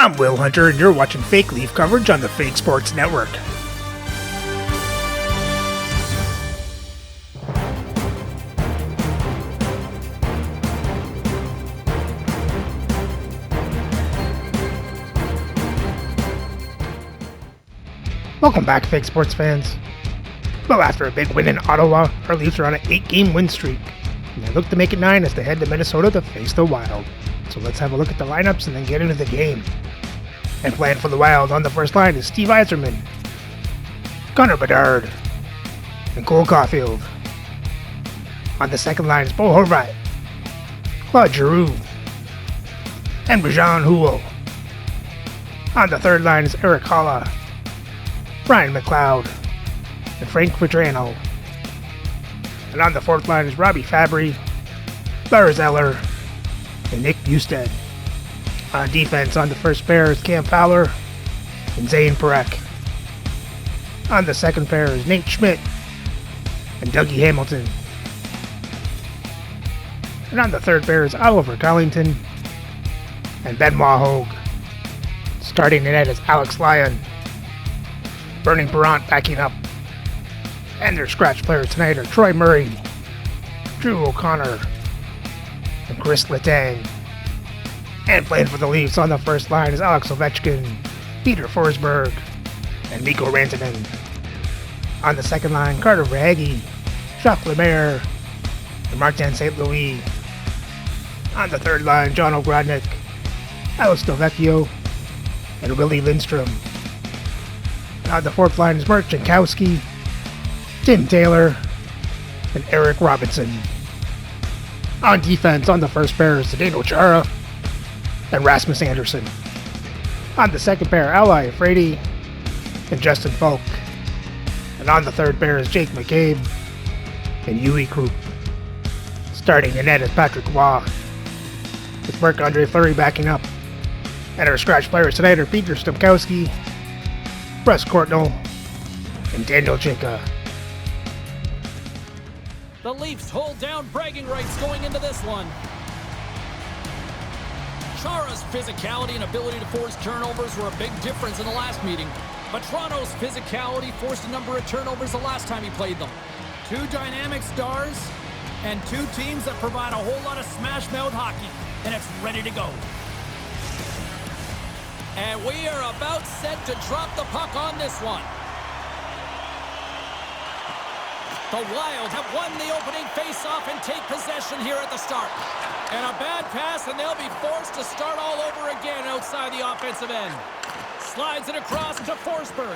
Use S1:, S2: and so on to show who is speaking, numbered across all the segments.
S1: I'm Will Hunter, and you're watching Fake Leaf coverage on the Fake Sports Network. Welcome back, Fake Sports fans. Well, after a big win in Ottawa, our Leafs are on an 8-game win streak, and they look to make it 9 as they head to Minnesota to face the Wild. So let's have a look at the lineups and then get into the game. And playing for the Wild on the first line is Steve Yzerman, Connor Bedard, and Cole Caulfield. On the second line is Bo Horvat, Claude Giroux, and Rajan Houle. On the third line is Eric Halla, Brian McLeod, and Frank Vetrano. And on the fourth line is Robbie Fabry, Lars Eller, and Nick Bjugstad. On defense, on the first pair is Cam Fowler and Zane Parekh. On the second pair is Nate Schmidt and Dougie Hamilton. And on the third pair is Oliver Collington and Benoit Hogue. Starting in net is Alex Lyon, Bernie Parent backing up. And their scratch players tonight are Troy Murray, Drew O'Connor, and Chris Letang. And playing for the Leafs on the first line is Alex Ovechkin, Peter Forsberg, and Mikko Rantanen. On the second line, Carter Verhaeghe, Jacques Lemaire, and Martin St. Louis. On the third line, John Ogrodnik, Alex Delvecchio, and Willie Lindstrom. On the fourth line is Mark Jankowski, Tim Taylor, and Eric Robinson. On defense, on the first pair is Zdeno Chara and Rasmus Andersson. On the second pair, Ali Afraidy and Justin Falk. And on the third pair is Jake McCabe and Yui Krupp. Starting in net is Patrick Waugh, with Marc-Andre Fleury backing up. And our scratch players tonight are Peter Stamkowski, Russ Courtnall, and Daniel Chika.
S2: The Leafs hold down bragging rights going into this one. Chara's physicality and ability to force turnovers were a big difference in the last meeting. But Toronto's physicality forced a number of turnovers the last time he played them. Two dynamic stars and two teams that provide a whole lot of smash-mouth hockey. And it's ready to go. And we are about set to drop the puck on this one. The Wild have won the opening face-off and take possession here at the start. And a bad pass, and they'll be forced to start all over again outside the offensive end. Slides it across to Forsberg.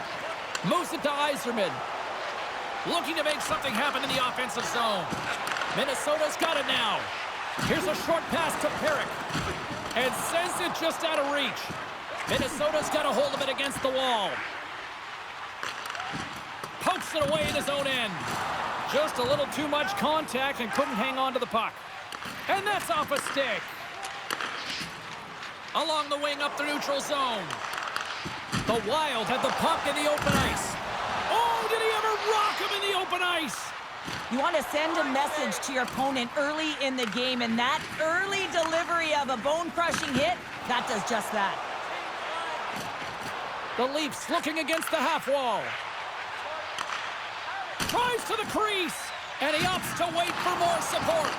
S2: Moves it to Yzerman. Looking to make something happen in the offensive zone. Minnesota's got it now. Here's a short pass to Parekh. And sends it just out of reach. Minnesota's got a hold of it against the wall. Pokes it away in his own end. Just a little too much contact and couldn't hang on to the puck. And that's off a stick. Along the wing up the neutral zone. The Wild had the puck in the open ice. Oh, did he ever rock him in the open ice?
S3: You want to send a message to your opponent early in the game, and that early delivery of a bone-crushing hit, that does just that.
S2: The Leafs looking against the half wall. Drives to the crease, and he opts to wait for more support.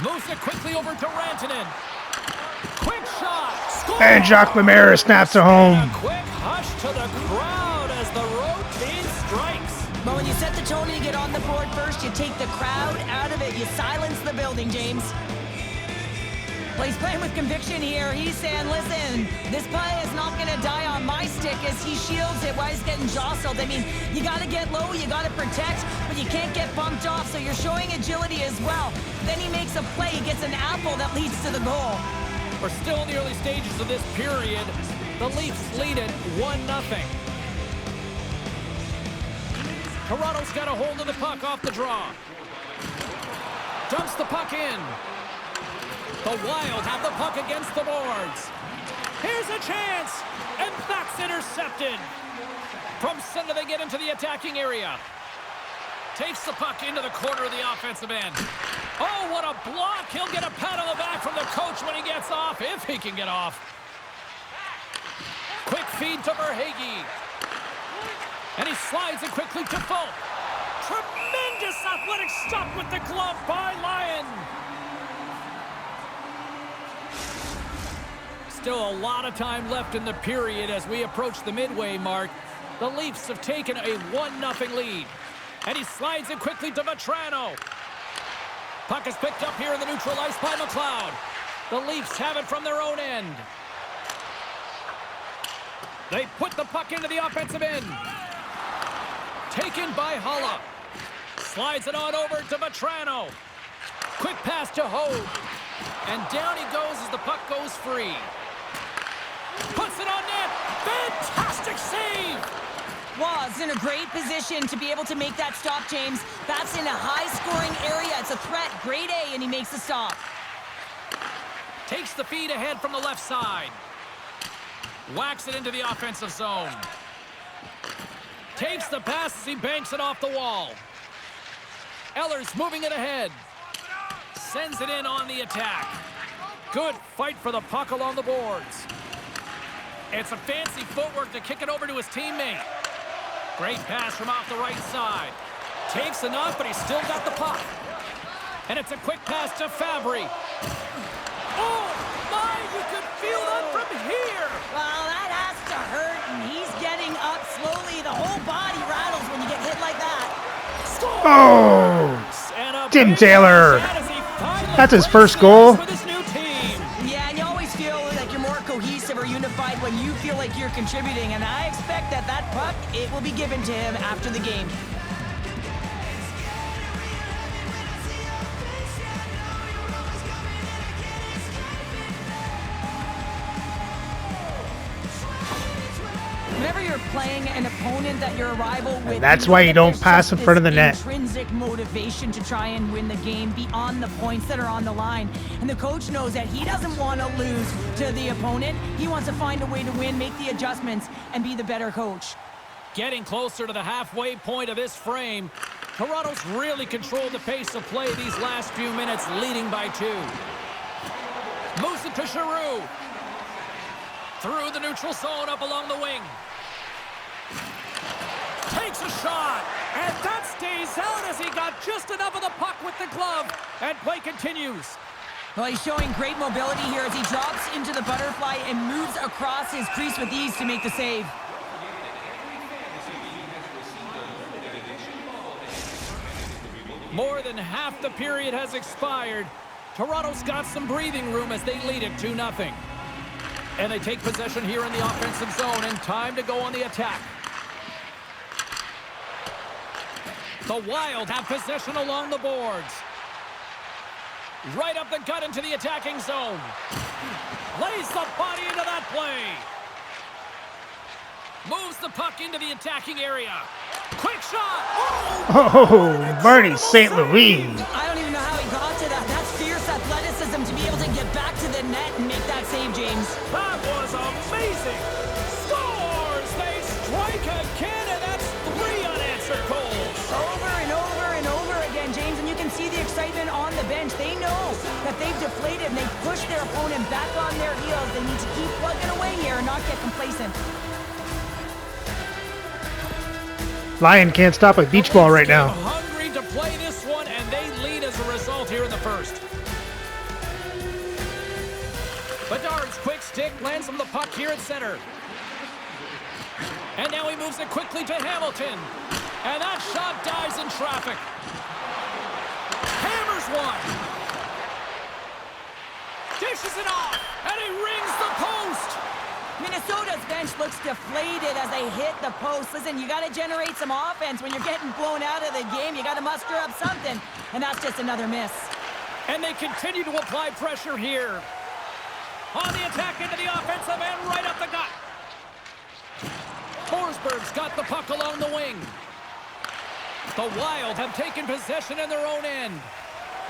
S2: Moves it quickly over to Rantanen. Quick shot. Score!
S1: And Jacques Lemaire snaps it home.
S2: A quick hush to the crowd as the road team strikes.
S3: But when you set the tone and you get on the board first, you take the crowd out of it. You silence the building, James. Well, he's playing with conviction here. He's saying, listen, this play is not going to die on my stick as he shields it while he's getting jostled. I mean, you got to get low, you got to protect, but you can't get bumped off, so you're showing agility as well. Then he makes a play, he gets an apple that leads to the goal.
S2: We're still in the early stages of this period. The Leafs lead it 1-0. Toronto's got a hold of the puck off the draw. Dumps the puck in. The Wild have the puck against the boards. Here's a chance, and that's intercepted. From center, they get into the attacking area. Takes the puck into the corner of the offensive end. Oh, what a block. He'll get a pat on the back from the coach when he gets off, if he can get off. feed to Verhaeghe. And he slides it quickly to Fulk. Tremendous athletic stop with the glove by Lyon. Still a lot of time left in the period as we approach the midway mark. The Leafs have taken a 1-0 lead. And he slides it quickly to Vatrano. Puck is picked up here in the neutral ice by McLeod. The Leafs have it from their own end. They put the puck into the offensive end. Taken by Hulla. Slides it on over to Vatrano. Quick pass to Hogue. And down he goes as the puck goes free. Puts it on net. Fantastic save.
S3: Was in a great position to be able to make that stop, James. That's in a high-scoring area. It's a threat. Grade A, and he makes the stop.
S2: Takes the feed ahead from the left side. Whacks it into the offensive zone. Takes the pass as he banks it off the wall. Eller's moving it ahead. Sends it in on the attack. Good fight for the puck along the boards. It's a fancy footwork to kick it over to his teammate. Great pass from off the right side. Takes enough, but he's still got the puck. And it's a quick pass to Fabry. Oh, my, you could feel that from here.
S3: Well, that has to hurt, and he's getting up slowly. The whole body rattles when you get hit like that.
S1: Oh! Tim Taylor. That's his first goal.
S3: Yeah, and you always feel like you're more cohesive or unified when you feel like you're contributing, and I expect that that puck, it will be given to him after the game. Whenever you're playing an opponent that you're a rival with,
S1: and that's why you don't pass in front of the net.
S3: Intrinsic motivation to try and win the game beyond the points that are on the line. And the coach knows that he doesn't want to lose to the opponent. He wants to find a way to win, make the adjustments, and be the better coach.
S2: Getting closer to the halfway point of this frame, Toronto's really controlled the pace of play these last few minutes, leading by 2. Moves it to Giroux. Through the neutral zone, up along the wing. Takes a shot, and that stays out as he got just enough of the puck with the glove, and play continues.
S3: Well, he's showing great mobility here as he drops into the butterfly and moves across his crease with ease to make the save.
S2: More than half the period has expired. Toronto's got some breathing room as they lead it 2-0. And they take possession here in the offensive zone, and time to go on the attack. The Wild have possession along the boards. Right up the gut into the attacking zone. Lays the body into that play. Moves the puck into the attacking area. Quick shot.
S1: Oh, Marty St. Louis.
S3: I don't even know how he got to that. That's fierce athleticism to be able to get back to the net and make that save, James.
S2: That was amazing. Scores. They strike again, and that's 3 unanswered goals.
S3: Over and over and over again, James, and you can see the excitement on the bench. They know that they've deflated and they've pushed their opponent back on their heels. They need to keep plugging away here and not get complacent.
S1: Lyon can't stop a beach ball right now.
S2: Hungry to play this one, and they lead as a result here in the first. Bedard's quick stick lands him the puck here at center. And now he moves it quickly to Hamilton. And that shot dies in traffic. Hammers one. Dishes it off, and he rings the post.
S3: Minnesota's bench looks deflated as they hit the post. Listen, you got to generate some offense. When you're getting blown out of the game, you got to muster up something. And that's just another miss.
S2: And they continue to apply pressure here. On the attack into the offensive end, right up the gut. Forsberg's got the puck along the wing. The Wild have taken possession in their own end.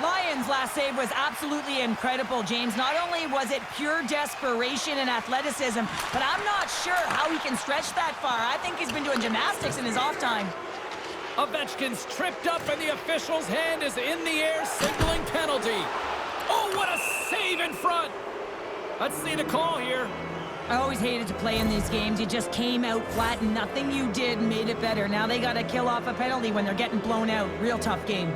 S3: Lyon's last save was absolutely incredible, James. Not only was it pure desperation and athleticism, but I'm not sure how he can stretch that far. I think he's been doing gymnastics in his off time.
S2: Ovechkin's tripped up, and the official's hand is in the air, signaling penalty. Oh, what a save in front. Let's see the call here.
S3: I always hated to play in these games. You just came out flat and nothing you did made it better. Now they got to kill off a penalty when they're getting blown out. Real tough game.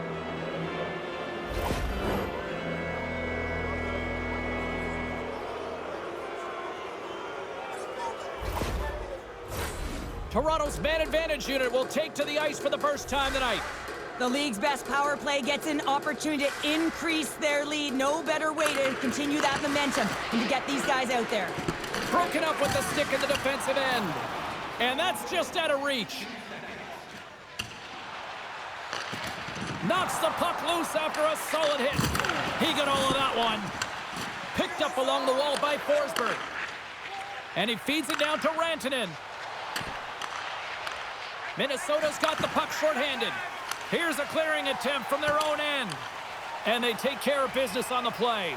S2: Toronto's man advantage unit will take to the ice for the first time tonight.
S3: The league's best power play gets an opportunity to increase their lead. No better way to continue that momentum than to get these guys out there.
S2: Broken up with the stick in the defensive end. And that's just out of reach. Knocks the puck loose after a solid hit. He got all of that one. Picked up along the wall by Forsberg. And he feeds it down to Rantanen. Minnesota's got the puck shorthanded. Here's a clearing attempt from their own end. And they take care of business on the play.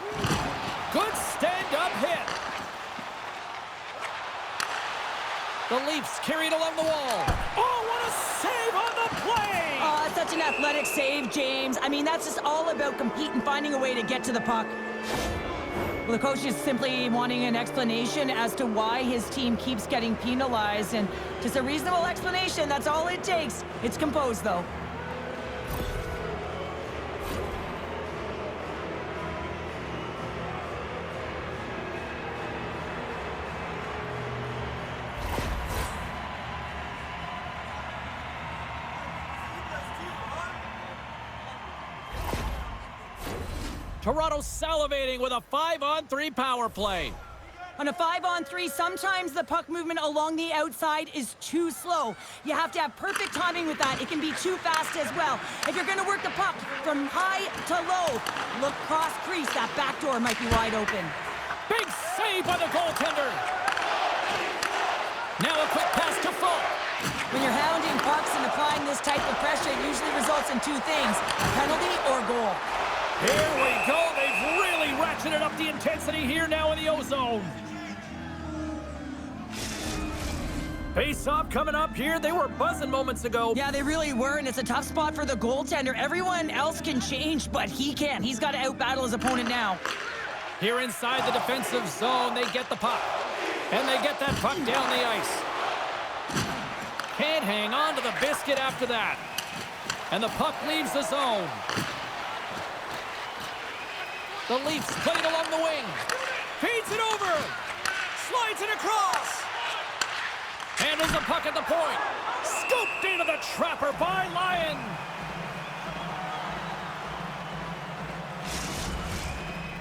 S2: Good stand-up hit. The Leafs carried along the wall. Oh, what a save on the play!
S3: Oh, such an athletic save, James. I mean, that's just all about competing, finding a way to get to the puck. Well, the coach is simply wanting an explanation as to why his team keeps getting penalized. And just a reasonable explanation, that's all it takes. It's composed, though.
S2: Toronto salivating with a 5-on-3 power play.
S3: On a 5-on-3, sometimes the puck movement along the outside is too slow. You have to have perfect timing with that. It can be too fast as well. If you're going to work the puck from high to low, look cross crease. That back door might be wide open.
S2: Big save by the goaltender. Now a quick pass to Falk.
S3: When you're hounding pucks and applying this type of pressure, it usually results in two things: a penalty or a goal.
S2: Here we go. They've really ratcheted up the intensity here now in the O-zone. Face-off coming up here. They were buzzing moments ago.
S3: Yeah, they really were, and it's a tough spot for the goaltender. Everyone else can change, but he can't. He's got to out-battle his opponent now.
S2: Here inside the defensive zone, they get the puck. And they get that puck down the ice. Can't hang on to the biscuit after that. And the puck leaves the zone. The Leafs played along the wing. Feeds it over. Slides it across. Handles the puck at the point. Scooped into the trapper by Lyon.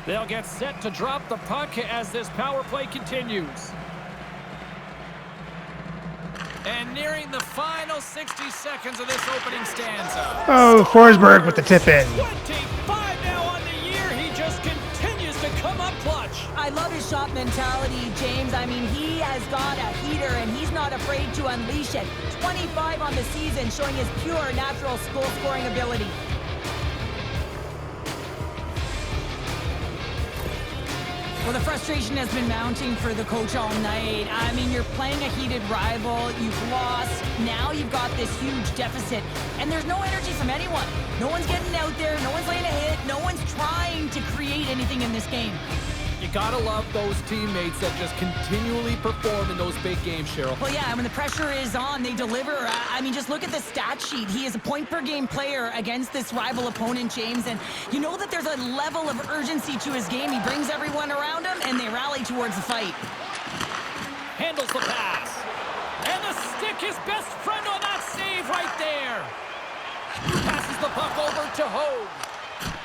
S2: They'll get set to drop the puck as this power play continues. And nearing the final 60 seconds of this opening stanza.
S1: Oh, Forsberg with the tip in.
S2: 25 now on the year. He just continues to come up clutch.
S3: I love his shot mentality, James. I mean, he has got a heater, and he's not afraid to unleash it. 25 on the season, showing his pure, natural goal-scoring ability. Well, the frustration has been mounting for the coach all night. I mean, you're playing a heated rival. You've lost. Now you've got this huge deficit. And there's no energy from anyone. No one's getting out there. No one's laying a hit. No one's trying to create anything in this game.
S2: You gotta love those teammates that just continually perform in those big games, Cheryl.
S3: Well, yeah, when the pressure is on, they deliver. I mean, just look at the stat sheet. He is a point-per-game player against this rival opponent, James, and you know that there's a level of urgency to his game. He brings everyone around him, and they rally towards the fight.
S2: Handles the pass. And the stick, his best friend on that save right there. Passes the puck over to Hogue.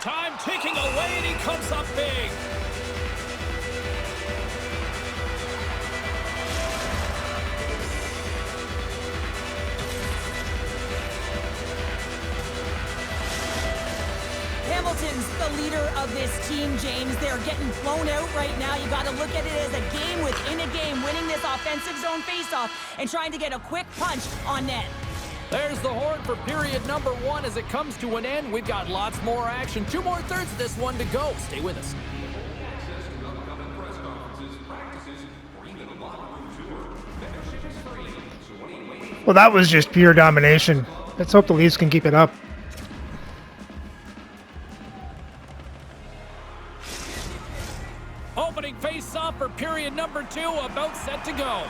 S2: Time ticking away, and he comes up big.
S3: Hamilton's the leader of this team, James. They're getting blown out right now. You got to look at it as a game within a game, winning this offensive zone faceoff and trying to get a quick punch on net.
S2: There's the horn for period number 1 as it comes to an end. We've got lots more action. 2 more thirds of this one to go. Stay with us.
S1: Well, that was just pure domination. Let's hope the Leafs can keep it up.
S2: Opening face face-off for period number 2, about set to go.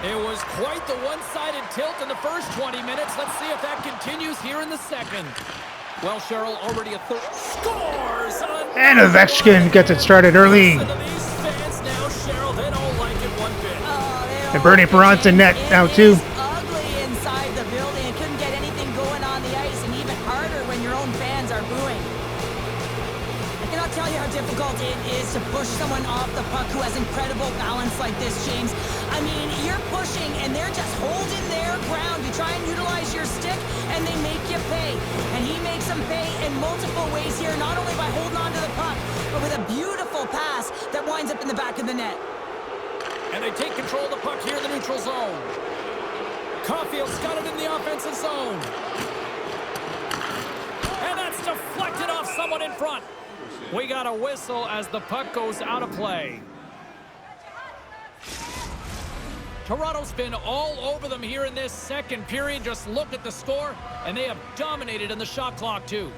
S2: It was quite the one-sided tilt in the first 20 minutes. Let's see if that continues here in the second. Well, Cheryl, already a third. Scores!
S1: And Ovechkin gets it started early.
S2: Listen to these fans now, Cheryl. They don't like it one bit.
S1: And Bernie Perron's in net now, too.
S3: Ugly inside the building. It couldn't get anything going on the ice, and even harder when your own fans are booing. I cannot tell you how difficult it is to push someone off the puck who has incredible balance like this, James. I mean, you're pushing, and they're just holding their ground. You try and utilize your stick, and they make you pay. And he makes them pay in multiple ways here, not only by holding on to the puck, but with a beautiful pass that winds up in the back of the net.
S2: And they take control of the puck here in the neutral zone. Caulfield's got it in the offensive zone. And that's deflected off someone in front. We got a whistle as the puck goes out of play. Toronto's been all over them here in this second period. Just look at the score, and they have dominated in the shot clock, too.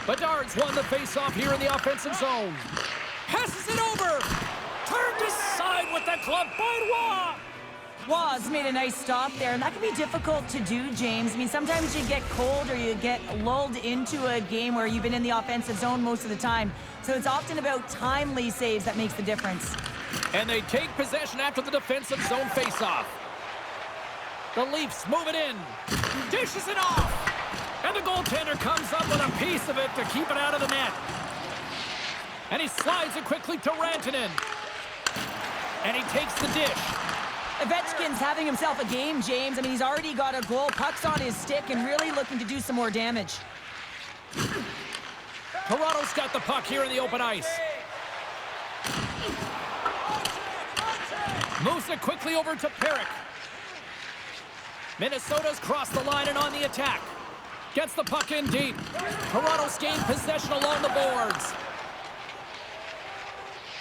S2: Bedard's won the faceoff here in the offensive zone. Passes it over. Turned aside with the glove by Waugh.
S3: Waugh's made a nice stop there, and that can be difficult to do, James. I mean, sometimes you get cold or you get lulled into a game where you've been in the offensive zone most of the time. So it's often about timely saves that makes the difference.
S2: And they take possession after the defensive zone faceoff. The Leafs move it in. Dishes it off. And the goaltender comes up with a piece of it to keep it out of the net. And he slides it quickly to Rantanen. And he takes the dish.
S3: Ovechkin's having himself a game, James. I mean, he's already got a goal, puck's on his stick, and really looking to do some more damage.
S2: Toronto's got the puck here in the open ice. Moves it quickly over to Perrick. Minnesota's crossed the line and on the attack. Gets the puck in deep. Toronto's gained possession along the boards.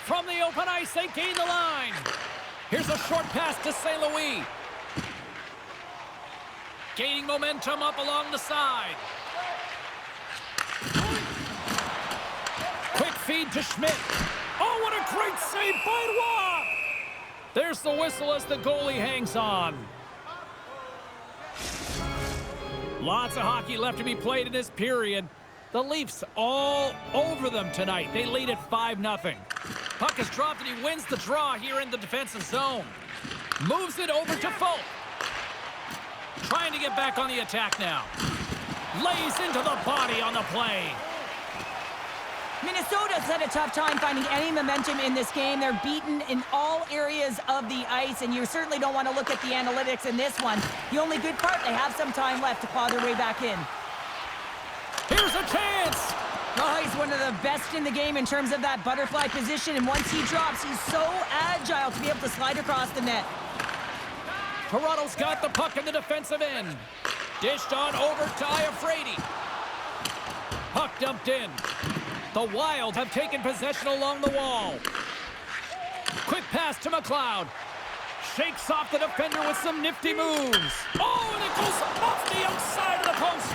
S2: From the open ice, they gain the line. Here's a short pass to St. Louis. Gaining momentum up along the side. Quick feed to Schmidt. Oh, what a great save by Waugh! There's the whistle as the goalie hangs on. Lots of hockey left to be played in this period. The Leafs all over them tonight. They lead at 5-0. Puck is dropped and he wins the draw here in the defensive zone. Moves it over to Folk. Trying to get back on the attack now. Lays into the body on the play.
S3: Minnesota's had a tough time finding any momentum in this game. They're beaten in all areas of the ice, and you certainly don't want to look at the analytics in this one. The only good part, they have some time left to claw their way back in.
S2: Here's a chance.
S3: Oh, he's one of the best in the game in terms of that butterfly position, and once he drops, he's so agile to be able to slide across the net.
S2: Toronto's got the puck in the defensive end. Dished on over to Iafrate. Puck dumped in. The Wild have taken possession along the wall. Quick pass to McLeod. Shakes off the defender with some nifty moves. Oh, and it goes off the outside of the post.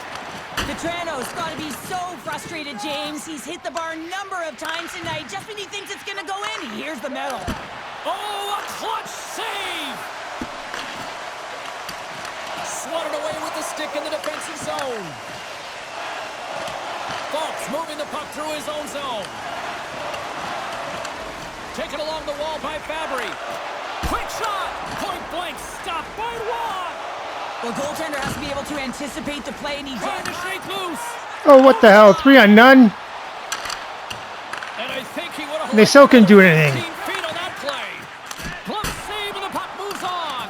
S3: Petrano's got to be so frustrated, James. He's hit the bar a number of times tonight. Just when he thinks it's going to go in, he hears the medal.
S2: Oh, a clutch save! Swatted away with the stick in the defensive zone. Fultz moving the puck through his own zone. Taken along the wall by Fabry. Quick shot! Point blank stop by Waugh!
S3: The goaltender has to be able to anticipate the play, and he
S2: Trying
S3: did.
S2: to shake loose.
S1: Oh, what the hell? 3-on-0?
S2: And I think he would have.
S1: They still couldn't do anything.
S2: 15 feet on that play. Glove save and the puck moves on.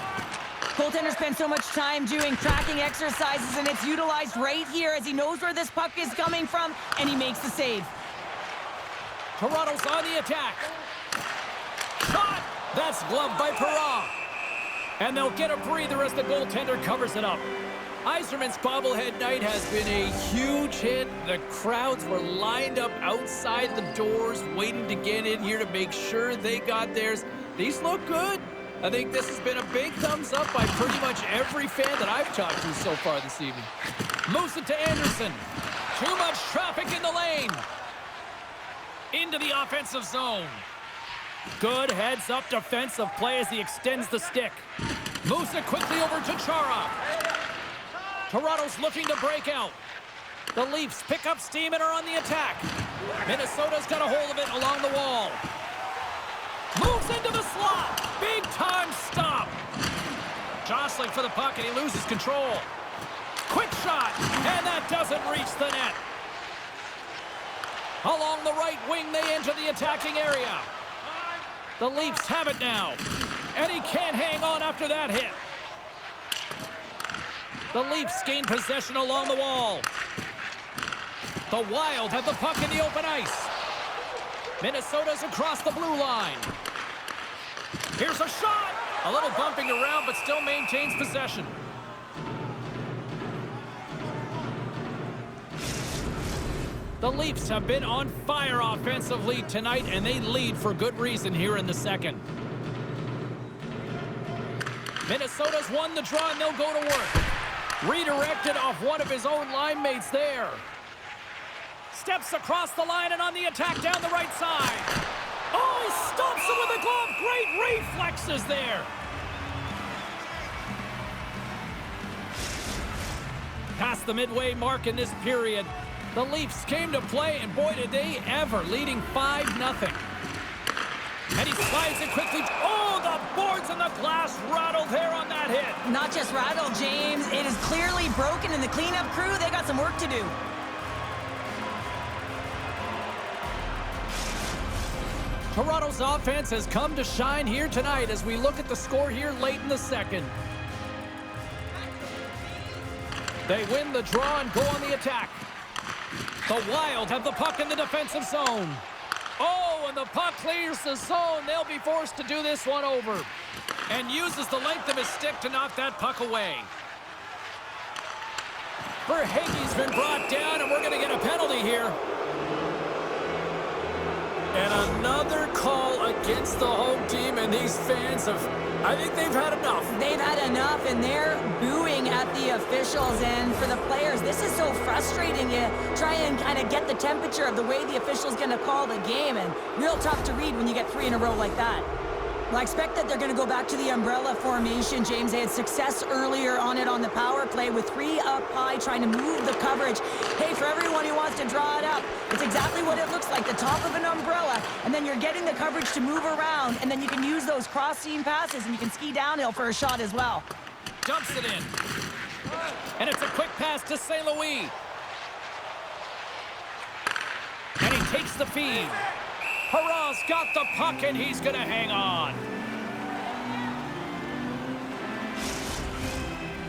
S3: Goaltender spends so much time doing tracking exercises, and it's utilized right here as he knows where this puck is coming from, and he makes the save.
S2: Toronto's on the attack. Shot. That's gloved by Perron. And they'll get a breather as the goaltender covers it up. Yzerman's bobblehead night has been a huge hit. The crowds were lined up outside the doors waiting to get in here to make sure they got theirs. These look good. I think this has been a big thumbs up by pretty much every fan that I've talked to so far this evening. Moves it to Anderson. Too much traffic in the lane. into the offensive zone. Good heads-up defensive play as he extends the stick. Moves it quickly over to Chara. Toronto's looking to break out. The Leafs pick up steam and are on the attack. Minnesota's got a hold of it along the wall. Moves into the slot. Big-time stop. Jostling for the puck, and he loses control. Quick shot, and that doesn't reach the net. Along the right wing, they enter the attacking area. The Leafs have it now, and he can't hang on after that hit. The Leafs gain possession along the wall. The Wild have the puck in the open ice. Minnesota's across the blue line. Here's a shot. A little bumping around, but still maintains possession. The Leafs have been on fire offensively tonight, and they lead for good reason here in the second. Minnesota's won the draw, and they'll go to work. Redirected off one of his own line mates there. Steps across the line and on the attack down the right side. Oh, he stops it with a glove. Great reflexes there. Past the midway mark in this period, the Leafs came to play, and boy, did they ever, leading 5-0. And he slides it quickly. Oh, the boards and the glass rattled there on that hit.
S3: Not just rattled, James. It is clearly broken, and the cleanup crew, they got some work to do.
S2: Toronto's offense has come to shine here tonight as we look at the score here late in the second. They win the draw and go on the attack. The Wild have the puck in the defensive zone. Oh, and the puck clears the zone. They'll be forced to do this one over. And uses the length of his stick to knock that puck away. Verhaeghe's been brought down, and we're going to get a penalty here. And another call against the home team, and these fans have, I think they've had enough.
S3: They've had enough, and they're booing at the officials. And for the players, this is so frustrating. You try and kind of get the temperature of the way the official's going to call the game, and real tough to read when you get 3 in a row like that. Well, I expect that they're going to go back to the umbrella formation, James. They had success earlier on it on the power play with 3 up high, trying to move the coverage. Hey, for everyone who wants to draw it up, it's exactly what it looks like, the top of an umbrella, and then you're getting the coverage to move around, and then you can use those cross-seam passes, and you can ski downhill for a shot as well.
S2: Dumps it in. And it's a quick pass to St. Louis. And he takes the feed. Hurrah's got the puck, and he's going to hang on.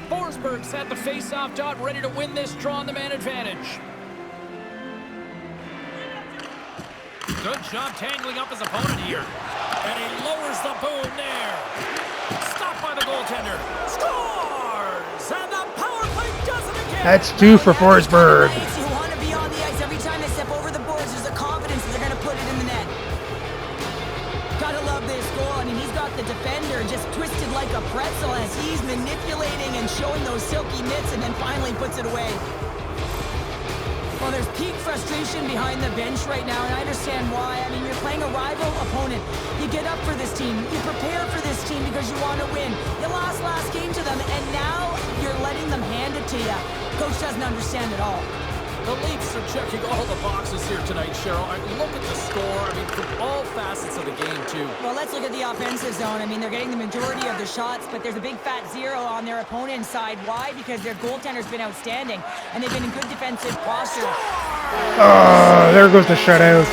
S2: Forsberg's at the face-off dot, ready to win this draw on the man advantage. Good job tangling up his opponent here. And he lowers the boom there. Stopped by the goaltender. Scores! And the power play does it again.
S1: That's 2 for Forsberg.
S3: You want to be on the ice every time they step over the boards. There's a confidence that they're going to put it in the net. Gotta love this goal. I mean, he's got the defender just twisted like a pretzel as he's manipulating and showing those silky mitts, and then finally puts it away. Well, there's peak frustration behind the bench right now, and I understand why. I mean, you're playing a rival opponent. You get up for this team. You prepare for this team because you want to win. You lost last game to them, and now you're letting them hand it to you. Coach doesn't understand at all.
S2: The Leafs are checking all the boxes here tonight, Cheryl. I mean, look at the score. I mean, from all facets of the game, too.
S3: Well, let's look at the offensive zone. I mean, they're getting the majority of the shots, but there's a big fat 0 on their opponent's side. Why? Because their goaltender's been outstanding, and they've been in good defensive posture.
S1: Oh, there goes the shutouts.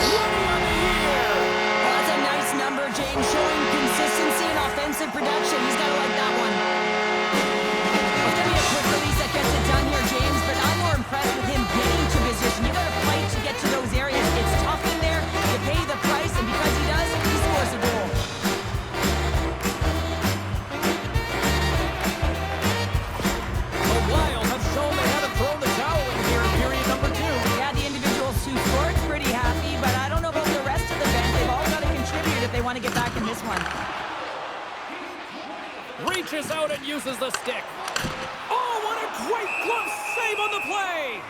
S3: That's a nice number, James, showing consistency and offensive production. He's got to like that one. It's going to be a quick release that gets it done here, James, but I'm more impressed with him getting to position. You got to fight to get to those areas. It's tough in there. You pay the price, and because he does, he scores a goal.
S2: The Wild have shown they haven't thrown the towel in here in period number 2.
S3: Yeah, the individuals who scored pretty happy, but I don't know about the rest of the bench. They've all got to contribute if they want to get back in this one.
S2: Reaches out and uses the stick. Oh, what a great glove save on the play!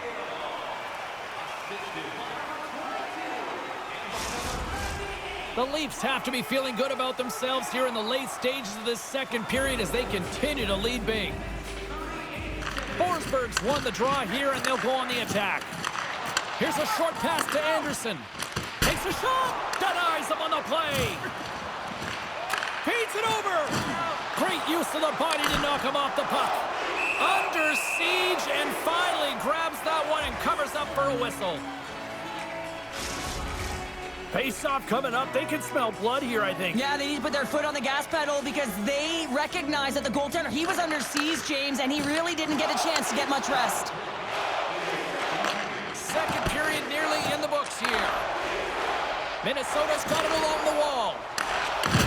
S2: The Leafs have to be feeling good about themselves here in the late stages of this second period as they continue to lead big. Forsberg's won the draw here, and they'll go on the attack. Here's a short pass to Anderson. Takes a shot. Denies him on the play. Feeds it over. Great use of the body to knock him off the puck. Under siege, and finally grabs that one and covers up for a whistle. Face-off coming up. They can smell blood here, I think.
S3: Yeah, they need to put their foot on the gas pedal because they recognize that the goaltender, he was under siege, James, and he really didn't get a chance to get much rest.
S2: Second period nearly in the books here. Minnesota's got it along the wall.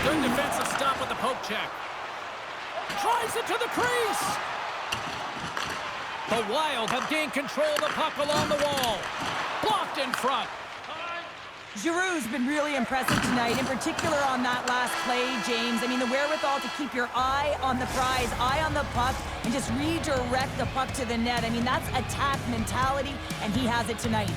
S2: Good defensive stop with the poke check. Drives it to the crease. The Wild have gained control of the puck along the wall. Blocked in front.
S3: Giroux's been really impressive tonight, in particular on that last play, James. I mean, the wherewithal to keep your eye on the prize, eye on the puck, and just redirect the puck to the net. I mean, that's attack mentality, and he has it tonight.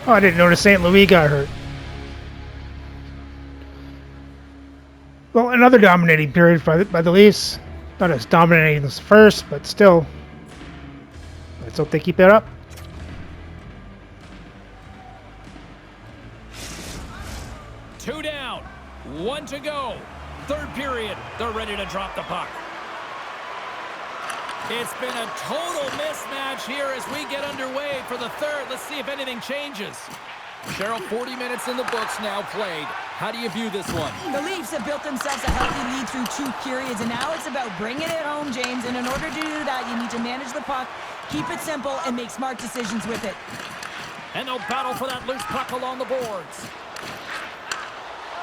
S1: Oh, I didn't notice St. Louis got hurt. Well, another dominating period by the Leafs. Not as dominating as the first, but still. Let's hope they keep it up.
S2: Two down, one to go. Third period, they're ready to drop the puck. It's been a total mismatch here as we get underway for the third. Let's see if anything changes. Cheryl, 40 minutes in the books now played. How do you view this one?
S3: The Leafs have built themselves a healthy lead through 2 periods, and now it's about bringing it home, James. And in order to do that, you need to manage the puck, keep it simple, and make smart decisions with it.
S2: And they'll battle for that loose puck along the boards.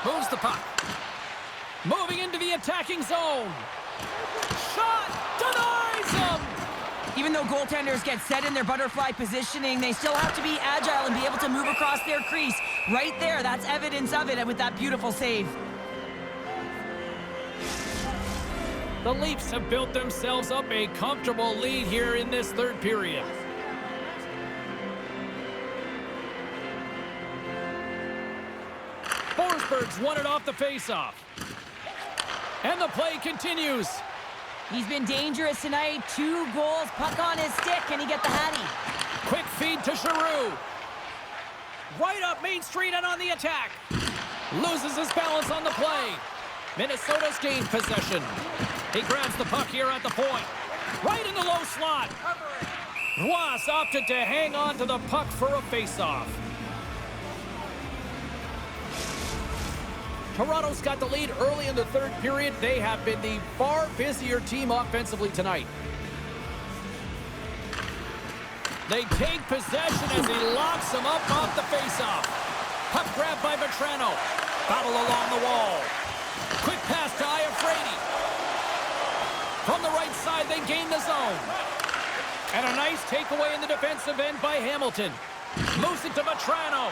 S2: Moves the puck. Moving into the attacking zone. Shot! Denies him!
S3: Even though goaltenders get set in their butterfly positioning, they still have to be agile and be able to move across their crease. Right there, that's evidence of it with that beautiful save.
S2: The Leafs have built themselves up a comfortable lead here in this third period. Forsberg's won it off the faceoff. And the play continues.
S3: He's been dangerous tonight. 2 goals, puck on his stick. Can he get the hattie?
S2: Quick feed to Giroux. Right up Main Street and on the attack. Loses his balance on the play. Minnesota's gained possession. He grabs the puck here at the point. Right in the low slot. Ross opted to hang on to the puck for a faceoff. Toronto's got the lead early in the third period. They have been the far busier team offensively tonight. They take possession as he locks him up off the faceoff. Puck grab by Vetrano. Battle along the wall. Quick pass to Iafrate. From the right side, they gain the zone. And a nice takeaway in the defensive end by Hamilton. Moves it to Vetrano.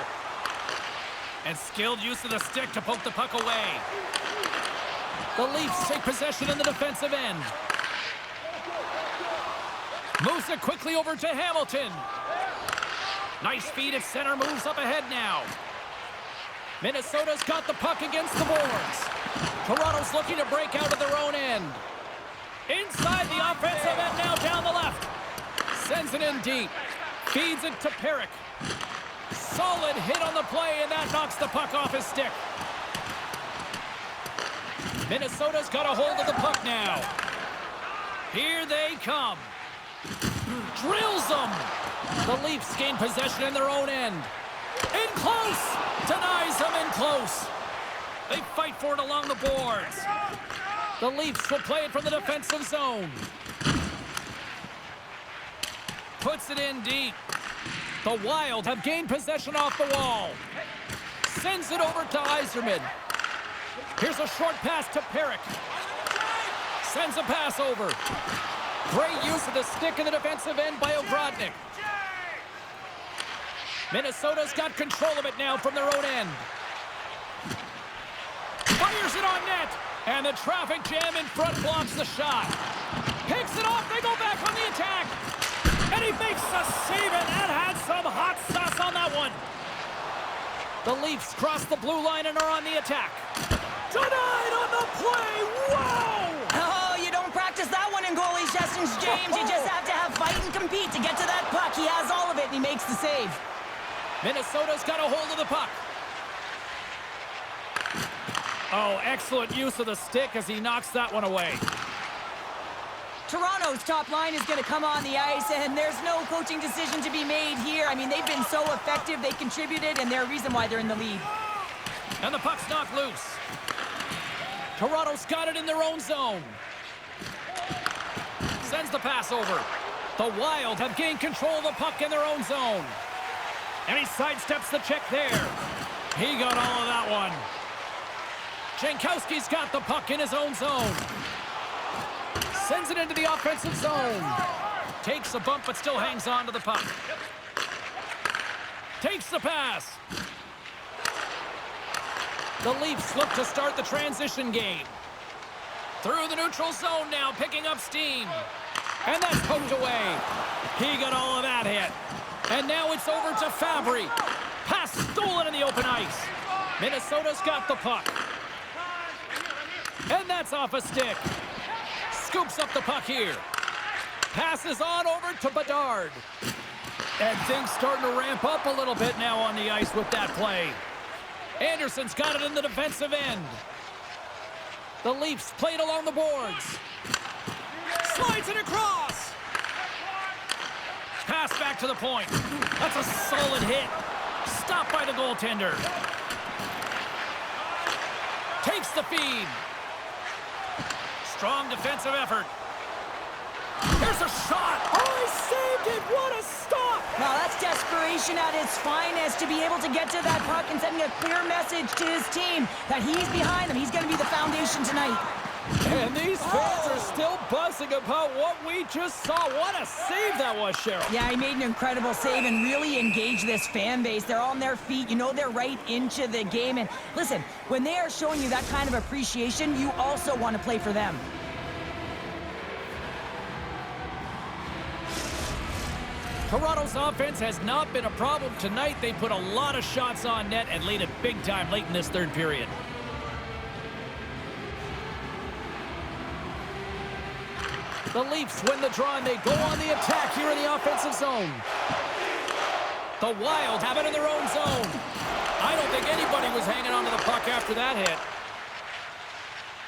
S2: And skilled use of the stick to poke the puck away. The Leafs take possession in the defensive end. Moves it quickly over to Hamilton. Nice feed at center, moves up ahead now. Minnesota's got the puck against the boards. Toronto's looking to break out of their own end. Inside the offensive end now down the left. Sends it in deep. Feeds it to Perrick. Solid hit on the play, and that knocks the puck off his stick. Minnesota's got a hold of the puck now. Here they come. Drills them. The Leafs gain possession in their own end. In close. Denies them in close. They fight for it along the boards. The Leafs will play it from the defensive zone. Puts it in deep. The Wild have gained possession off the wall. Sends it over to Yzerman. Here's a short pass to Perrick. Sends a pass over. Great use of the stick in the defensive end by Ogrodnik. Minnesota's got control of it now from their own end. Fires it on net. And the traffic jam in front blocks the shot. Picks it off. They go back on the attack. And he makes a save, and that had some hot sauce on that one. The Leafs cross the blue line and are on the attack. Denied on the play. Wow!
S3: Oh, you don't practice that one in goalie sessions, James. You just have to have fight and compete to get to that puck. He has all of it, and he makes the save.
S2: Minnesota's got a hold of the puck. Oh, excellent use of the stick as he knocks that one away.
S3: Toronto's top line is going to come on the ice, and there's no coaching decision to be made here. I mean, they've been so effective. They contributed, and they're a reason why they're in the lead.
S2: And the puck's knocked loose. Toronto's got it in their own zone. Sends the pass over. The Wild have gained control of the puck in their own zone. And he sidesteps the check there. He got all of that one. Jankowski's got the puck in his own zone. Sends it into the offensive zone. Takes a bump but still hangs on to the puck. Takes the pass. The Leafs look to start the transition game. Through the neutral zone now, picking up steam. And that's poked away. He got all of that hit. And now it's over to Fabry. Pass stolen in the open ice. Minnesota's got the puck. And that's off a stick. Scoops up the puck here. Passes on over to Bedard. And things starting to ramp up a little bit now on the ice with that play. Anderson's got it in the defensive end. The Leafs played along the boards. Slides it across. Pass back to the point. That's a solid hit. Stopped by the goaltender. Takes the feed. Strong defensive effort. Here's a shot. Oh, he saved it. What a stop.
S3: Now that's desperation at its finest, to be able to get to that puck and sending a clear message to his team that he's behind them. He's going to be the foundation tonight.
S2: And these fans are still buzzing about what we just saw. What a save that was, Cheryl.
S3: Yeah, he made an incredible save and really engaged this fan base. They're on their feet. You know, they're right into the game. And listen, when they are showing you that kind of appreciation, you also want to play for them.
S2: Toronto's offense has not been a problem tonight. They put a lot of shots on net and laid it big time late in this third period. The Leafs win the draw and they go on the attack here in the offensive zone. The Wild have it in their own zone. I don't think anybody was hanging on to the puck after that hit.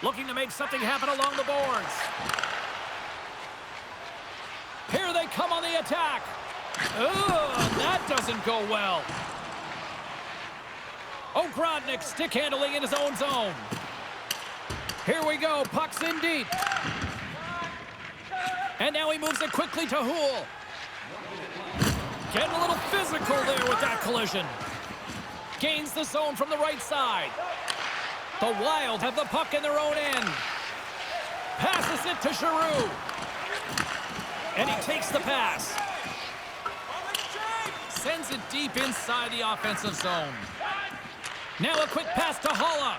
S2: Looking to make something happen along the boards. Here they come on the attack. Ugh, that doesn't go well. Ogrodnik stick handling in his own zone. Here we go, puck's in deep. And now he moves it quickly to Houle. Getting a little physical there with that collision. Gains the zone from the right side. The Wild have the puck in their own end. Passes it to Giroux. And he takes the pass. Sends it deep inside the offensive zone. Now a quick pass to Haula.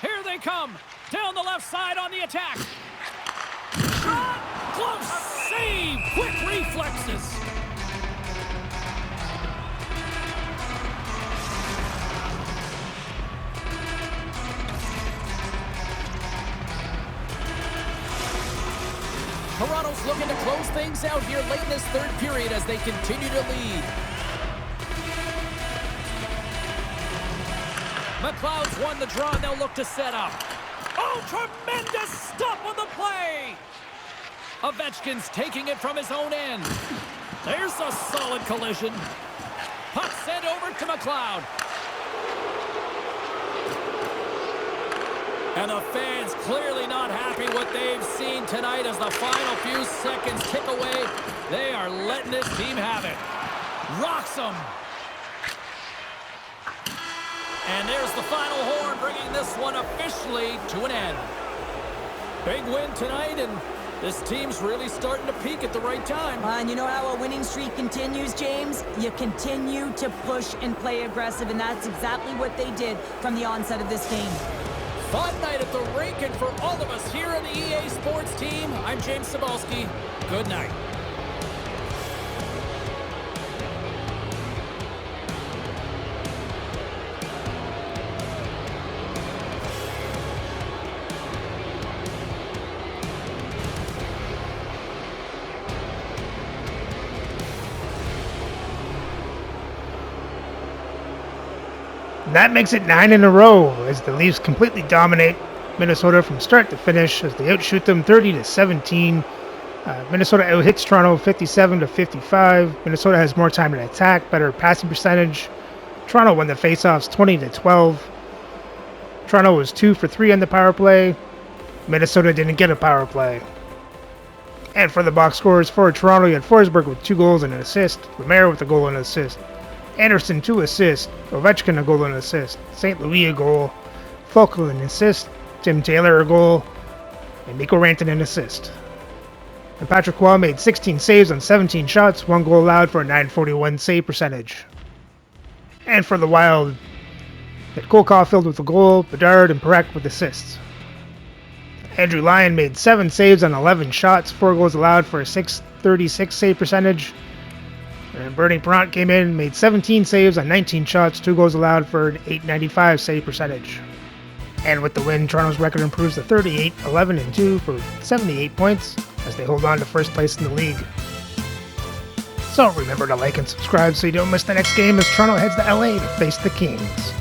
S2: Here they come. Down the left side on the attack. Shot! Close save! Quick reflexes. Toronto's looking to close things out here late in this third period as they continue to lead. McLeod's won the draw and they'll look to set up. Oh, tremendous stop on the play! Ovechkin's taking it from his own end. There's a solid collision. Puck sent over to McLeod. And the fans clearly not happy what they've seen tonight as the final few seconds tick away. They are letting this team have it. Rocks them. And there's the final horn, bringing this one officially to an end. Big win tonight, and this team's really starting to peak at the right time.
S3: And you know how a winning streak continues, James? You continue to push and play aggressive, and that's exactly what they did from the onset of this game.
S2: Fun night at the rink, and for all of us here on the EA Sports team, I'm James Cebulski. Good night.
S1: And that makes it 9 in a row as the Leafs completely dominate Minnesota from start to finish as they outshoot them 30-17. Minnesota out-hits Toronto 57-55. Minnesota has more time to attack, better passing percentage. Toronto won the faceoffs 20-12. Toronto was 2 for 3 on the power play. Minnesota didn't get a power play. And for the box scores for Toronto, you had Forsberg with 2 goals and an assist. Romero with a goal and an assist. Anderson 2 assists. Ovechkin a goal and an assist. St. Louis a goal. Foulke an assist. Tim Taylor a goal. And Mikko Rantanen an assist. And Patrick Roy made 16 saves on 17 shots, 1 goal allowed for a .941 save percentage. And for the Wild, you had Cole Caulfield with a goal, Bedard and Parekh with assists. Andrew Lyon made 7 saves on 11 shots, 4 goals allowed for a .636 save percentage. And Bernie Parent came in, made 17 saves on 19 shots, 2 goals allowed for an .895 save percentage. And with the win, Toronto's record improves to 38-11-2 for 78 points as they hold on to first place in the league. So remember to like and subscribe so you don't miss the next game as Toronto heads to LA to face the Kings.